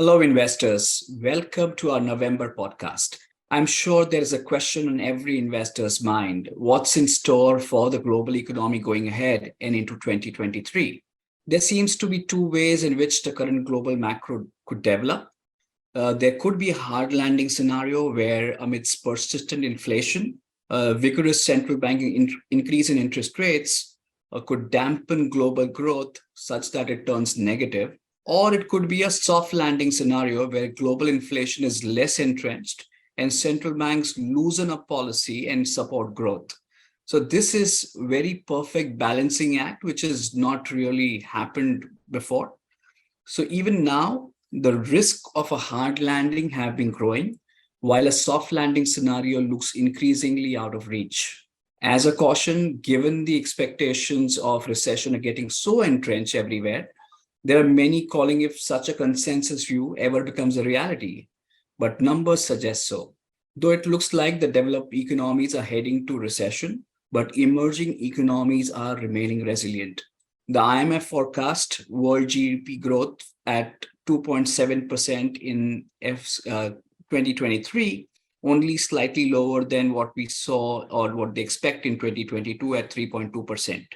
Hello, investors. Welcome to our November podcast. I'm sure there is a question on every investor's mind. What's in store for the global economy going ahead and into 2023? There seems to be two ways in which the current global macro could develop. There could be a hard landing scenario where, amidst persistent inflation, vigorous central banking increase in interest rates could dampen global growth such that it turns negative, or it could be a soft landing scenario where global inflation is less entrenched and central banks loosen up policy and support growth. So this is very perfect balancing act, which has not really happened before. So even now, the risk of a hard landing have been growing, while a soft landing scenario looks increasingly out of reach. As a caution, given the expectations of recession are getting so entrenched everywhere, there are many calling if such a consensus view ever becomes a reality, but numbers suggest so. Though it looks like the developed economies are heading to recession, but emerging economies are remaining resilient. The IMF forecast world GDP growth at 2.7% in 2023, only slightly lower than what we saw or what they expect in 2022 at 3.2%,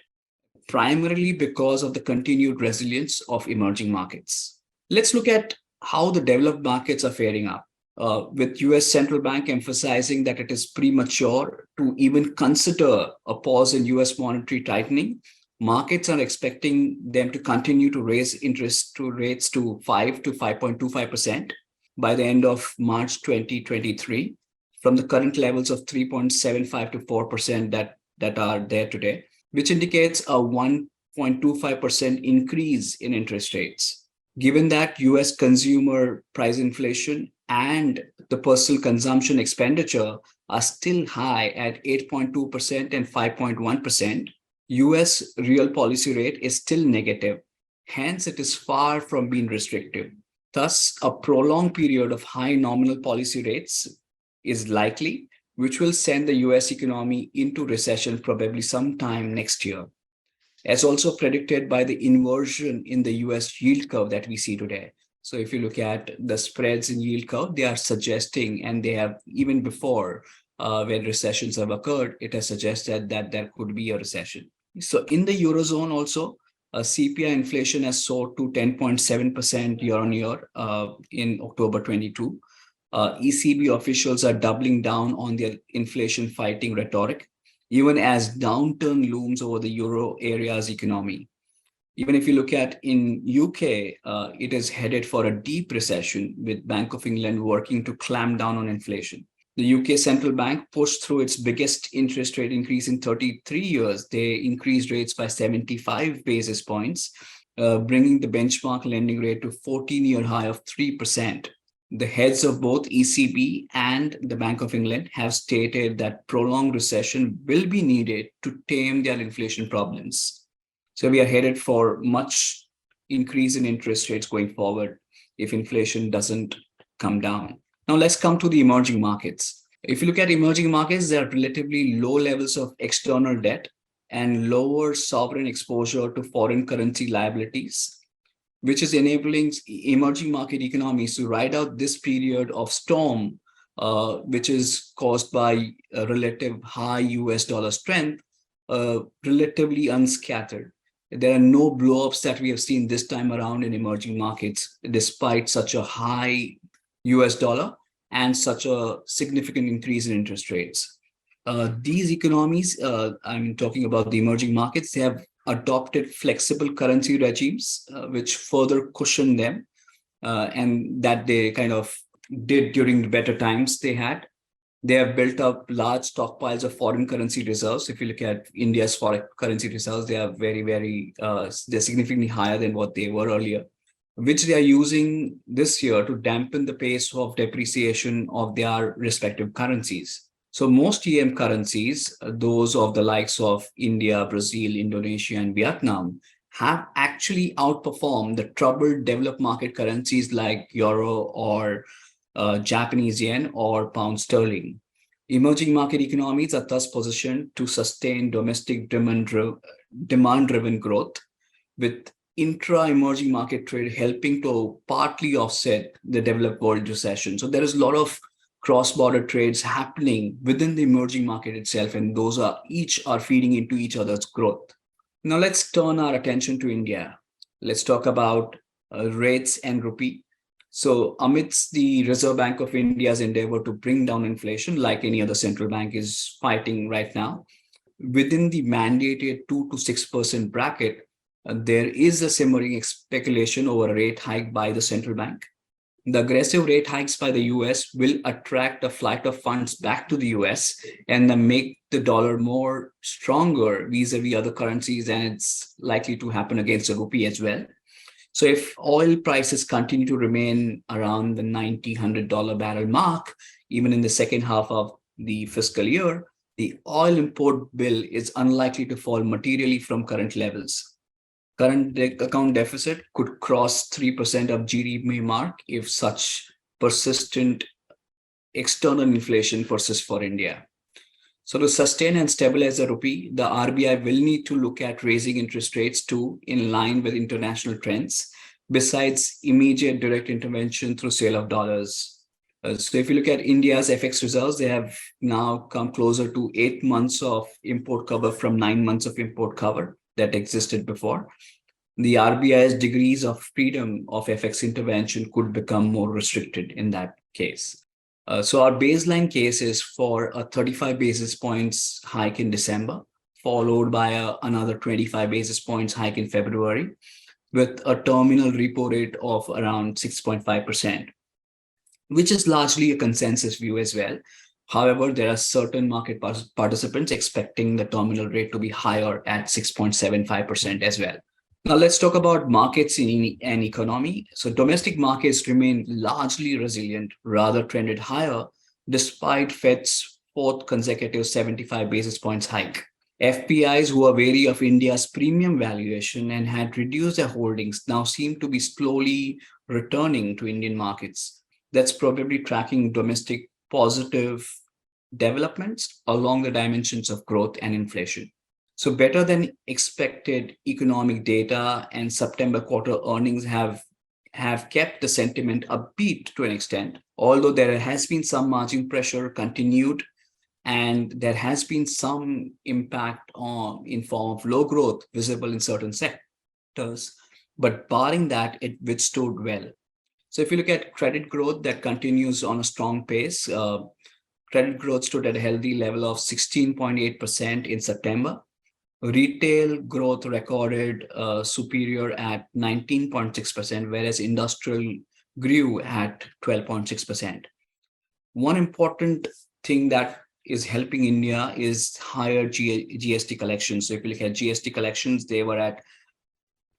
primarily because of the continued resilience of emerging markets. Let's look at how the developed markets are faring up. With US central bank emphasizing that it is premature to even consider a pause in US monetary tightening, markets are expecting them to continue to raise interest rates to 5 to 5.25% by the end of March 2023 from the current levels of 3.75 to 4% that are there today, which indicates a 1.25% increase in interest rates. Given that US consumer price inflation and the personal consumption expenditure are still high at 8.2% and 5.1%, US real policy rate is still negative. Hence, it is far from being restrictive. Thus, a prolonged period of high nominal policy rates is likely, which will send the US economy into recession probably sometime next year, as also predicted by the inversion in the US yield curve that we see today. So if you look at the spreads in yield curve, they are suggesting, and they have even before when recessions have occurred, it has suggested that there could be a recession. So in the Eurozone also, CPI inflation has soared to 10.7% year on year in October 22. ECB officials are doubling down on their inflation fighting rhetoric, even as downturn looms over the euro area's economy. Even if you look at in UK, it is headed for a deep recession with Bank of England working to clamp down on inflation. The UK central bank pushed through its biggest interest rate increase in 33 years. They increased rates by 75 basis points, bringing the benchmark lending rate to 14-year high of 3%. The heads of both ECB and the Bank of England have stated that prolonged recession will be needed to tame their inflation problems. So we are headed for much increase in interest rates going forward if inflation doesn't come down. Now let's come to the emerging markets. If you look at emerging markets, there are relatively low levels of external debt and lower sovereign exposure to foreign currency liabilities, which is enabling emerging market economies to ride out this period of storm, which is caused by a relative high US dollar strength, relatively unscattered. There are no blowups that we have seen this time around in emerging markets, despite such a high US dollar and such a significant increase in interest rates. These economies, I'm talking about the emerging markets, they have adopted flexible currency regimes, which further cushion them, and that they kind of did during the better times they had. They have built up large stockpiles of foreign currency reserves. If you look at India's foreign currency reserves, they are they're significantly higher than what they were earlier, which they are using this year to dampen the pace of depreciation of their respective currencies. So most EM currencies, those of the likes of India, Brazil, Indonesia, and Vietnam, have actually outperformed the troubled developed market currencies like euro or Japanese yen or pound sterling. Emerging market economies are thus positioned to sustain domestic demand-driven growth with intra-emerging market trade helping to partly offset the developed world recession. So there is a lot of cross-border trades happening within the emerging market itself, and those are each are feeding into each other's growth. Now let's turn our attention to India. Let's talk about rates and rupee. So amidst the Reserve Bank of India's endeavor to bring down inflation, like any other central bank is fighting right now, within the mandated 2 to 6% bracket, there is a simmering speculation over a rate hike by the central bank. The aggressive rate hikes by the US will attract a flight of funds back to the US and then make the dollar more stronger vis-a-vis other currencies, and it's likely to happen against the rupee as well. So if oil prices continue to remain around the $90-$100 barrel mark, even in the second half of the fiscal year, the oil import bill is unlikely to fall materially from current levels. Current account deficit could cross 3% of GDP mark if such persistent external inflation persists for India. So to sustain and stabilize the rupee, the RBI will need to look at raising interest rates too, in line with international trends, besides immediate direct intervention through sale of dollars. So if you look at India's FX reserves, they have now come closer to 8 months of import cover from 9 months of import cover that existed before. The RBI's degrees of freedom of FX intervention could become more restricted in that case. So our baseline case is for a 35 basis points hike in December, followed by another 25 basis points hike in February, with a terminal repo rate of around 6.5%, which is largely a consensus view as well. However, there are certain market participants expecting the terminal rate to be higher at 6.75% as well. Now let's talk about markets in an economy. So domestic markets remain largely resilient, rather trended higher, despite Fed's fourth consecutive 75 basis points hike. FPIs who are wary of India's premium valuation and had reduced their holdings now seem to be slowly returning to Indian markets. That's probably tracking domestic positive developments along the dimensions of growth and inflation. So better than expected economic data and September quarter earnings have kept the sentiment upbeat to an extent, although there has been some margin pressure continued, and there has been some impact in form of low growth visible in certain sectors. But barring that, it withstood well. So if you look at credit growth, that continues on a strong pace. Credit growth stood at a healthy level of 16.8% in September. Retail growth recorded superior at 19.6%, whereas industrial grew at 12.6%. One important thing that is helping India is higher GST collections. So if you look at GST collections, they were at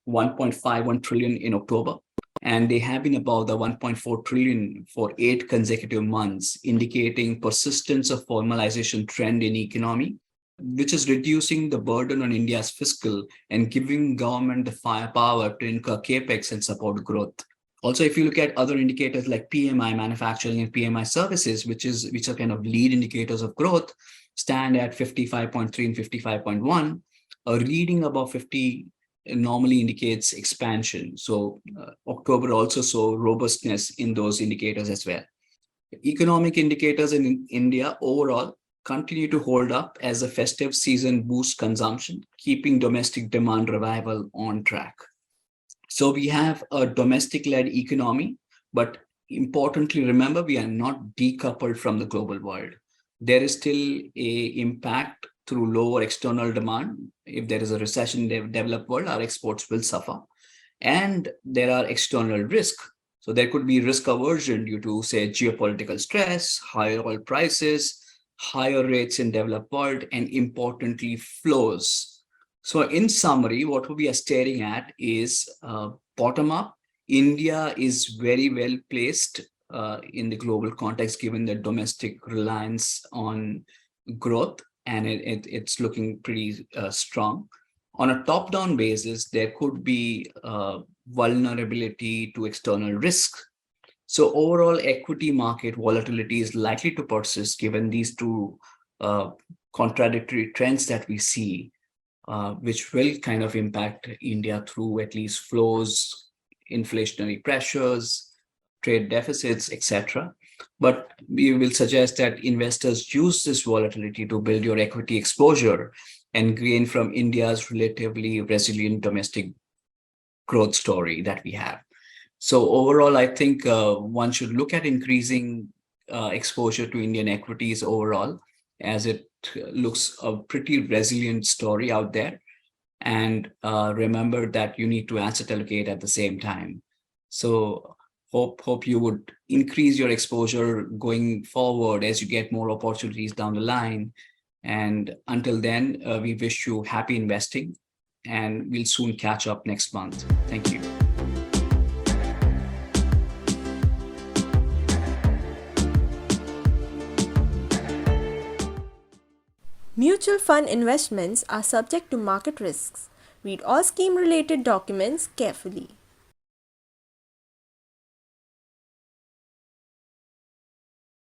1.51 trillion in October, and they have been above the 1.4 trillion for 8 consecutive months, indicating persistence of formalization trend in economy, which is reducing the burden on India's fiscal and giving government the firepower to incur capex and support growth. Also, if you look at other indicators like PMI manufacturing and PMI services, which are kind of lead indicators of growth, stand at 55.3 and 55.1. A reading above 50 normally indicates expansion. So October also saw robustness in those indicators as well. Economic indicators in India overall continue to hold up as the festive season boosts consumption, keeping domestic demand revival on track. So we have a domestic-led economy, but importantly, remember, we are not decoupled from the global world. There is still an impact through lower external demand. If there is a recession in the developed world, our exports will suffer. And there are external risks. So there could be risk aversion due to, say, geopolitical stress, higher oil prices, higher rates in developed world, and importantly, flows. So in summary, what we are staring at is bottom up. India is very well placed in the global context, given the domestic reliance on growth, and it's looking pretty strong. On a top-down basis, there could be vulnerability to external risk. So overall equity market volatility is likely to persist given these two contradictory trends that we see. which will kind of impact India through at least flows, inflationary pressures, trade deficits, etc. But we will suggest that investors use this volatility to build your equity exposure and gain from India's relatively resilient domestic growth story that we have. So overall, I think one should look at increasing exposure to Indian equities overall, as it looks a pretty resilient story out there. And remember that you need to asset allocate at the same time. So hope you would increase your exposure going forward as you get more opportunities down the line. And until then, we wish you happy investing, and we'll soon catch up next month. Thank you. Mutual fund investments are subject to market risks. Read all scheme related documents carefully.